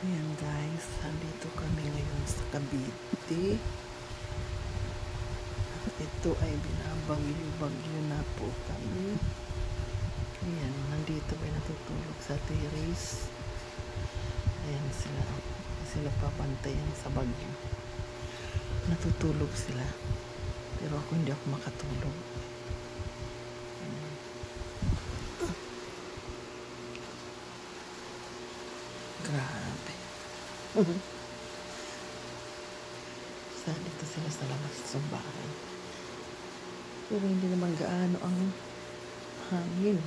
Ayan guys, andito kami ngayon sa Cavite. Ito ay binabagyo-bagyo na po kami. Ayan, nandito ay natutulog sa terrace. Ayan sila papantayan sa bagyo. Natutulog sila. Pero ako hindi ako makatulog. Grabe. Dito sila sa labas sa bahay. Pero hindi naman gaano ang hangin.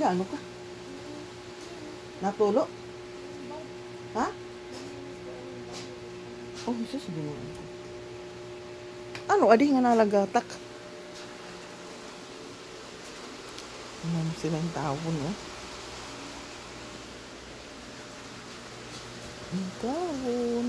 Ano ka? Natulo? Ha? Oh, Jesus, binuan ko. Ano, adi nga nalagatak? Ano silang tawon, eh? Ang tawon.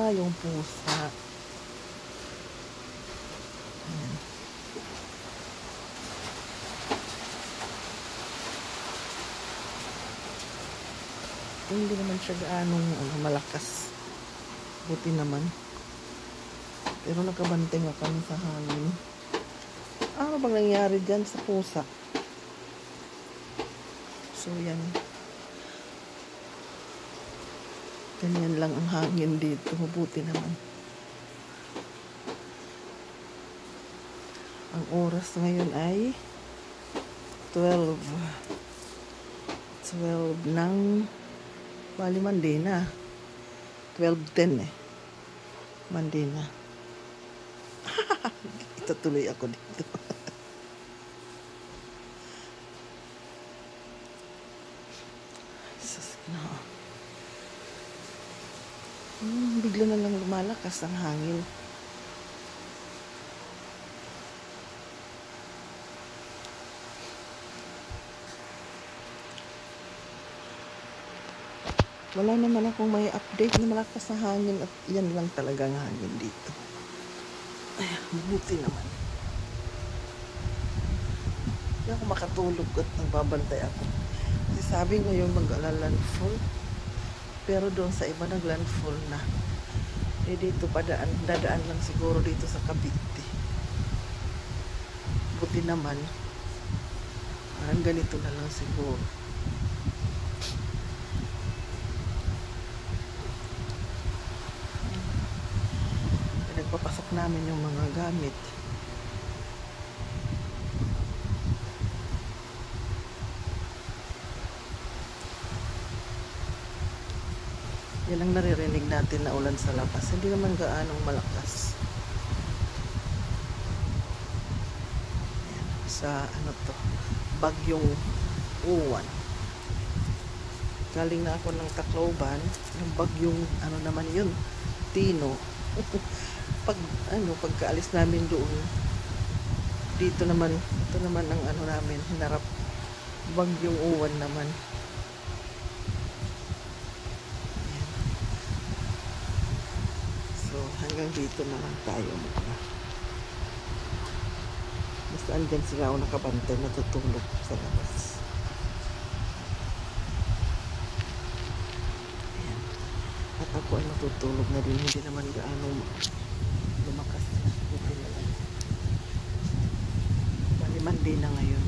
Yung pusa. Ayan. Hindi naman siya gaanong malakas. Buti naman. Pero nakabantay nga kami sa hangin. Ano bang nangyari dyan sa pusa? So yan. Ganyan lang ang hangin dito. Mabuti naman. Ang oras ngayon ay 12 ng bali Monday na. 12:10 eh. Monday na. Ito tuloy ako dito. Sus, no. Bigla na lang lumalakas ang hangin. Wala naman akong may update na malakas na hangin at yan lang talaga ang hangin dito. Ay, mabuti naman. Hindi ako makatulog at nagbabantay ako. Kasi sabi ngayon mag-landfall. Pero doon sa iba nag-landfall na. Eh dito dadaan lang siguro dito sa Cavite. Buti naman. Parang ganito na lang siguro. Nagpapasok namin yung mga gamit. Yan ang naririnig natin na ulan sa labas. Hindi naman gaanong malakas. Yan, sa Bagyong Uwan. Galing na ako ng Tacloban, ng Bagyong naman yun, Tino. Pagkaalis namin doon, ito naman ang namin, hinarap. Bagyong Uwan naman. Hanggang dito na lang tayo. Basta andyan sila ako nakabantay, natutulog sa labas. Ayan. At ako ay matutulog na din. Hindi naman gaano lumakas. Buti na lang. Bali Monday na ngayon.